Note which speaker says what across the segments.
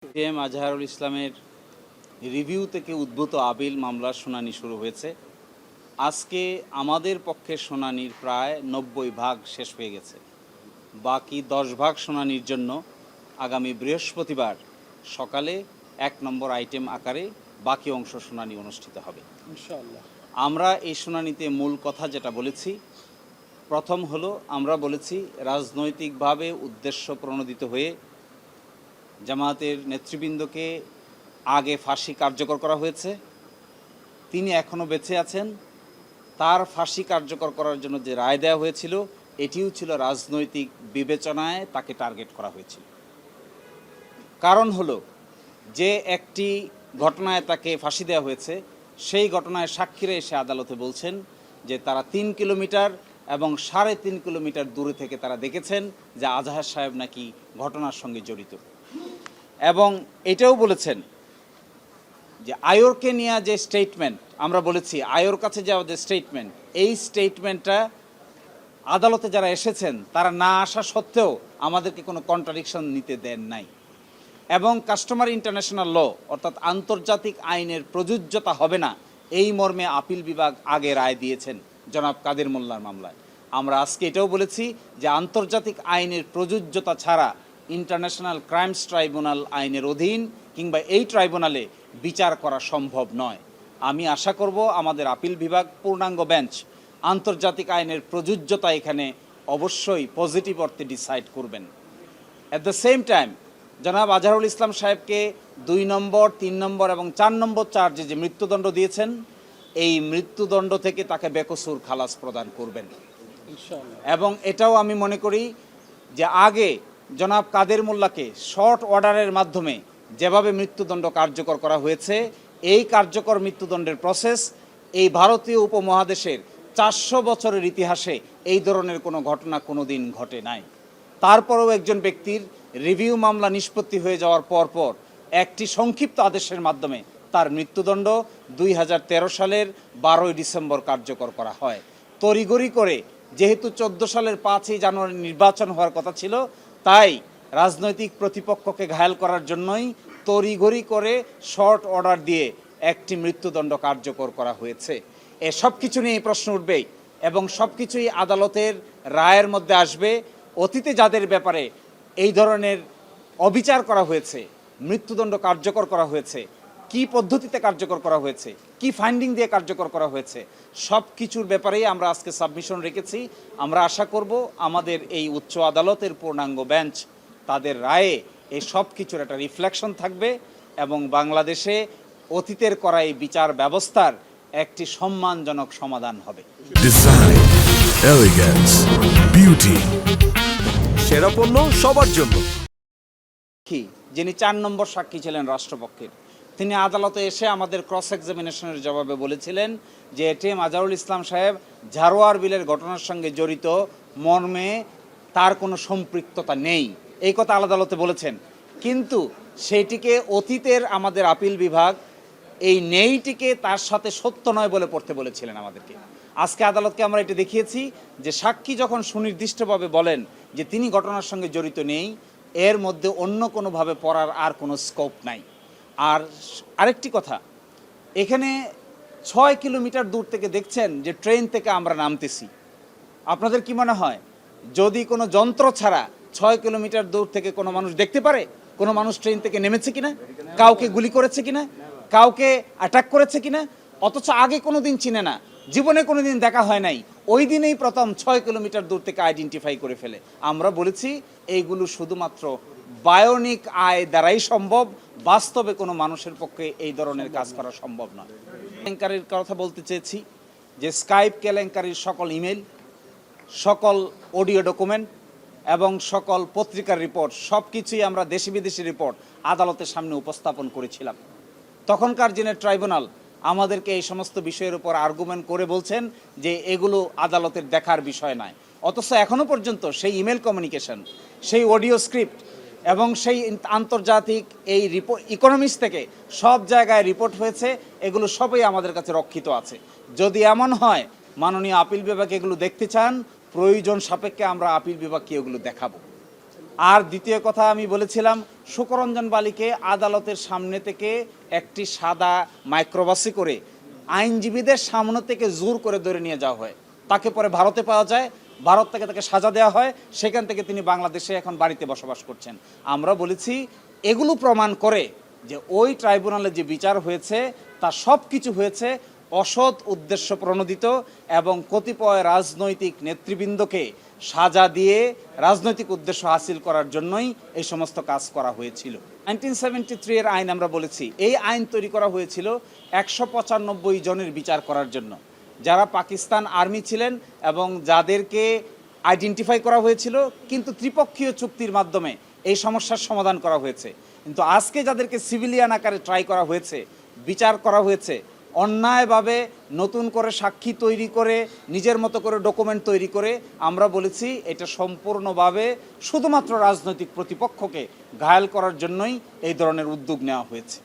Speaker 1: M Azharul ইসলামের review থেকে উদ্ভূত আপিল মামলার শুনানি শুরু হয়েছে। আজকে আমাদের পক্ষের শুনানির প্রায় 90 ভাগ শেষ হয়ে গেছে। বাকি 10 ভাগ শুনানির জন্য আগামী বৃহস্পতিবার সকালে 1 নম্বর আইটেম আকারে বাকি অংশ শুনানি অনুষ্ঠিত হবে
Speaker 2: ইনশাআল্লাহ।
Speaker 1: আমরা এই শুনানিতে মূল কথা যেটা বলেছি, প্রথম হলো আমরা বলেছি রাজনৈতিকভাবে উদ্দেশ্য প্রণোদিত হয়ে জামায়াতের নেতৃবৃন্দকে আগে ফাঁসি কার্যকর করা হয়েছে। তিনি এখনও বেঁচে আছেন। তার ফাঁসি কার্যকর করার জন্য যে রায় দেওয়া হয়েছিল এটিও ছিল রাজনৈতিক বিবেচনায় তাকে টার্গেট করা হয়েছিল। কারণ হলো যে একটি ঘটনায় তাকে ফাঁসি দেওয়া হয়েছে, সেই ঘটনায় সাক্ষীরা এসে আদালতে বলছেন যে তারা 3 কিলোমিটার এবং 3.5 কিলোমিটার দূরে থেকে তারা দেখেছেন যে আজহার সাহেব নাকি ঘটনার সঙ্গে জড়িত। এবং এটাও বলেছেন যে আয়োরকে নিয়ে যে স্টেটমেন্ট, আমরা বলেছি আয়োর কাছে যাওয়া যে স্টেটমেন্ট, এই স্টেটমেন্টটা আদালতে যারা এসেছেন তারা না আসা সত্ত্বেও আমাদেরকে কোনো কন্ট্রাডিকশন নিতে দেন নাই। এবং কাস্টমার ইন্টারন্যাশনাল ল অর্থাৎ আন্তর্জাতিক আইনের প্রযোজ্যতা হবে না এই মর্মে আপিল বিভাগ আগে রায় দিয়েছেন জনাব কাদের মোল্লার মামলায়। আমরা আজকে এটাও বলেছি যে আন্তর্জাতিক আইনের প্রযোজ্যতা ছাড়া ইন্টারন্যাশনাল ক্রাইমস ট্রাইব্যুনাল আইনের অধীন কিংবা এই ট্রাইব্যুনালে বিচার করা সম্ভব নয়। আমি আশা করব আমাদের আপিল বিভাগ পূর্ণাঙ্গ বেঞ্চ আন্তর্জাতিক আইনের প্রযোজ্যতা এখানে অবশ্যই পজিটিভ অর্থে ডিসাইড করবেন। অ্যাট দ্য সেম টাইম জনাব আজহারুল ইসলাম সাহেবকে 2 নম্বর, 3 নম্বর এবং 4 নম্বর চার্জে যে মৃত্যুদণ্ড দিয়েছেন, এই মৃত্যুদণ্ড থেকে তাকে বেকসুর খালাস প্রদান করবেন। এবং এটাও আমি মনে করি যে আগে জনাব কাদের মোল্লাকে শর্ট অর্ডারের মাধ্যমে যেভাবে মৃত্যুদণ্ড কার্যকর করা হয়েছে, এই কার্যকর মৃত্যুদণ্ডের প্রসেস এই ভারতীয় উপমহাদেশের 400 বছরের ইতিহাসে এই ধরনের কোনো ঘটনা কোনো দিন ঘটে নাই। তারপরেও একজন ব্যক্তির রিভিউ মামলা নিষ্পত্তি হয়ে যাওয়ার পর একটি সংক্ষিপ্ত আদেশের মাধ্যমে তার মৃত্যুদণ্ড 2013 সালের 12 ডিসেম্বর কার্যকর করা হয়। তড়িঘড়ি করে, যেহেতু 14 সালের 5ই জানুয়ারি নির্বাচন হওয়ার কথা ছিল, তাই রাজনৈতিক প্রতিপক্ষকে ঘায়াল করার জন্যই তড়িঘড়ি করে শর্ট অর্ডার দিয়ে একটি মৃত্যুদণ্ড কার্যকর করা হয়েছে। সব কিছু নিয়ে প্রশ্ন উঠবেই এবং সব কিছুই আদালতের রায়ের মধ্যে আসবে। অতীতে যাদের ব্যাপারে এই ধরনের অবিচার করা হয়েছে, মৃত্যুদণ্ড কার্যকর করা হয়েছে, কি পদ্ধতিতে কার্যকর করা হয়েছে, কি ফাইন্ডিং দিয়ে কার্যকর করা হয়েছে, সব কিছুর ব্যাপারেই আমরা আজকে সাবমিশন রেখেছি। আমরা আশা করব আমাদের এই উচ্চ আদালতের পূর্ণাঙ্গ বেঞ্চ তাদের রায়ে এই সব কিছুর একটা রিফ্লেকশন থাকবে এবং বাংলাদেশে অতীতের করা এই বিচার ব্যবস্থার একটি সম্মানজনক সমাধান হবে।
Speaker 3: ডিজাইন, এলিগেন্স, বিউটি, সেরা পণ্য সবার জন্য।
Speaker 1: যিনি 4 নম্বর সাক্ষী ছিলেন রাষ্ট্রপক্ষের, তিনি আদালতে এসে আমাদের ক্রস এক্সামিনেশনের জবাবে বলেছিলেন যে এটিএম আজহারুল ইসলাম সাহেব ঝাড়োয়ার বিলের ঘটনার সঙ্গে জড়িত মর্মে তার কোনো সম্পৃক্ততা নেই, এই কথা আদালতে বলেছেন। কিন্তু সেইটিকে অতীতের আমাদের আপিল বিভাগ এই নেইটিকে তার সাথে সত্য নয় বলে পড়তে বলেছিলেন আমাদেরকে। আজকে আদালতকে আমরা এটা দেখিয়েছি যে সাক্ষী যখন সুনির্দিষ্টভাবে বলেন যে তিনি ঘটনার সঙ্গে জড়িত নেই, এর মধ্যে অন্য কোনোভাবে পড়ার আর কোনো স্কোপ নাই। আর আরেকটি কথা, এখানে 6 কিলোমিটার দূর থেকে দেখছেন যে ট্রেন থেকে আমরা নামতেছি। আপনাদের কি মনে হয় যদি কোনো যন্ত্র ছাড়া 6 কিলোমিটার দূর থেকে কোনো মানুষ দেখতে পারে কোনো মানুষ ট্রেন থেকে নেমেছে কিনা, কাউকে গুলি করেছে কিনা, কাউকে অ্যাটাক করেছে কিনা? অথচ আগে কোনো দিন চিনে না, জীবনে কোনো দিন দেখা হয় নাই, ওই দিনেই প্রথম 6 কিলোমিটার দূর থেকে আইডেন্টিফাই করে ফেলে। আমরা বলেছি এইগুলো শুধুমাত্র বায়োনিক আয় দ্বারাই সম্ভব, বাস্তবে কোনো মানুষের পক্ষে এই ধরনের কাজ করা সম্ভব নয়। কেলেঙ্কারির কথা বলতে চেয়েছি যে স্কাইপ কেলেঙ্কারির সকল ইমেল, সকল অডিও ডকুমেন্ট এবং সকল পত্রিকার রিপোর্ট, সব কিছুই আমরা দেশি বিদেশি রিপোর্ট আদালতের সামনে উপস্থাপন করেছিলাম। তখনকার দিনের ট্রাইব্যুনাল আমাদেরকে এই সমস্ত বিষয়ের উপর আর্গুমেন্ট করে বলছেন যে এগুলো আদালতের দেখার বিষয় নয়। অথচ এখনও পর্যন্ত সেই ইমেল কমিউনিকেশন, সেই অডিও স্ক্রিপ্ট এবং সেই আন্তর্জাতিক এই রিপোর্ট ইকোনমিক্স থেকে সব জায়গায় রিপোর্ট হয়েছে, এগুলো সবই আমাদের কাছে রক্ষিত আছে। যদি এমন হয় মাননীয় আপিল বিভাগ এগুলো দেখতে চান, প্রয়োজন সাপেক্ষে আমরা আপিল বিভাগকে এগুলো দেখাবো। আর দ্বিতীয় কথা আমি বলেছিলাম, সুকরঞ্জন বালিকে আদালতের সামনে থেকে একটি সাদা মাইক্রোবাসে করে আইনজীবীদের সামনে থেকে জোর করে ধরে নিয়ে যাওয়া হয়। তাকে পরে ভারতে পাওয়া যায়, ভারত থেকে তাকে সাজা দেওয়া হয়, সেখান থেকে তিনি বাংলাদেশে এখন বাড়িতে বসবাস করছেন। আমরা বলেছি এগুলো প্রমাণ করে যে ওই ট্রাইব্যুনালে যে বিচার হয়েছে তা সব কিছু হয়েছে অসৎ উদ্দেশ্য প্রণোদিত এবং কতিপয় রাজনৈতিক নেতৃবৃন্দকে সাজা দিয়ে রাজনৈতিক উদ্দেশ্য হাসিল করার জন্যই এই সমস্ত কাজ করা হয়েছিল। 1973 এর আইন আমরা বলেছি, এই আইন তৈরি করা হয়েছিল 195 জনের বিচার করার জন্য, যারা পাকিস্তান আর্মি ছিলেন এবং যাদেরকে আইডেন্টিফাই করা হয়েছিল, কিন্তু ত্রিপক্ষীয় চুক্তির মাধ্যমে এই সমস্যার সমাধান করা হয়েছে। কিন্তু আজকে যাদেরকে সিভিলিয়ান আকারে ট্রাই করা হয়েছে, বিচার করা হয়েছে, অন্যায়ভাবে নতুন করে সাক্ষী তৈরি করে নিজের মতো করে ডকুমেন্ট তৈরি করে, আমরা বলেছি এটা সম্পূর্ণভাবে শুধুমাত্র রাজনৈতিক প্রতিপক্ষকে ঘায়েল করার জন্যই এই ধরনের উদ্যোগ নেওয়া হয়েছে।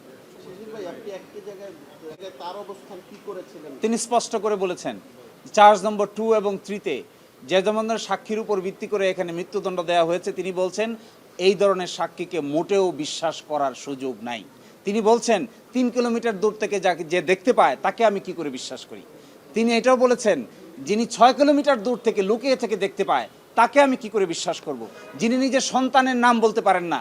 Speaker 1: তিনি স্পষ্ট করে বলেছেন চার্জ নম্বর 2 এবং 3-তে যে ধরনের সাক্ষীর উপর ভিত্তি করে এখানে মৃত্যুদণ্ড দেওয়া হয়েছে, তিনি বলছেন এই ধরনের সাক্ষীকে মোটেও বিশ্বাস করার সুযোগ নাই। তিনি বলছেন 3 কিলোমিটার দূর থেকে যাকে যে দেখতে পায় তাকে আমি কি করে বিশ্বাস করি। তিনি এটাও বলেছেন যিনি 6 কিলোমিটার দূর থেকে লুকিয়ে থেকে দেখতে পায় তাকে আমি কি করে বিশ্বাস করব। যিনি নিজের সন্তানের নাম বলতে পারেন না,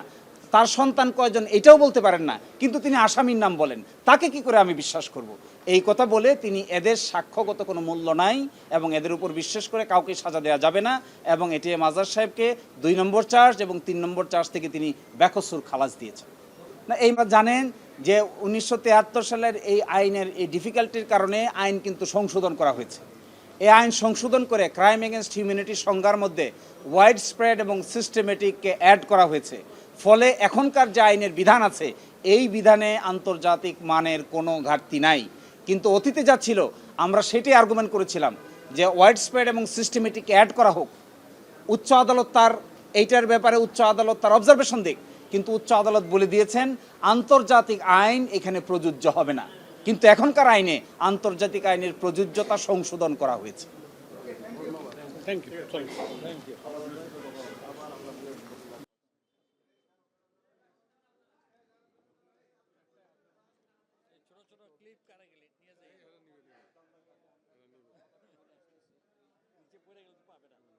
Speaker 1: তার সন্তান কয়জন এটাও বলতে পারেন না, কিন্তু তিনি আসামির নাম বলেন, তাকে কি করে আমি বিশ্বাস করব। এই কথা বলে তিনি এদের সাক্ষ্যগত কোনো মূল্য নাই এবং এদের উপর বিশ্বাস করে কাউকে সাজা দেওয়া যাবে না, এবং এটিএম আজহার সাহেবকে 2 নম্বর চার্জ এবং 3 নম্বর চার্জ থেকে তিনি বেকসুর খালাস দিয়েছেন। না, এই জানেন যে 1973 সালের এই আইনের এই ডিফিকাল্টির কারণে আইন কিন্তু সংশোধন করা হয়েছে। এই আইন সংশোধন করে ক্রাইম এগেনস্ট হিউম্যানিটি সংজ্ঞার মধ্যে ওয়াইড স্প্রেড এবং সিস্টেমেটিককে অ্যাড করা হয়েছে। ফলে এখনকার যে আইনের বিধান আছে এই বিধানে আন্তর্জাতিক মানের কোনো ঘাটতি নাই। কিন্তু অতীতে যা ছিল আমরা সেটাই আর্গুমেন্ট করেছিলাম যে ওয়াইড স্প্রেড এবং সিস্টেমেটিক অ্যাড করা হোক। উচ্চ আদালত তার এইটার ব্যাপারে উচ্চ আদালত তার অবজারভেশন দিক, কিন্তু উচ্চ আদালত বলে দিয়েছেন আন্তর্জাতিক আইন এখানে প্রযোজ্য হবে না। কিন্তু এখনকার আইনে আন্তর্জাতিক আইনের প্রযোজ্যতা সংশোধন করা হয়েছে।
Speaker 2: Thank you.
Speaker 4: নিচে পড়ে গেলে তো পাবে না।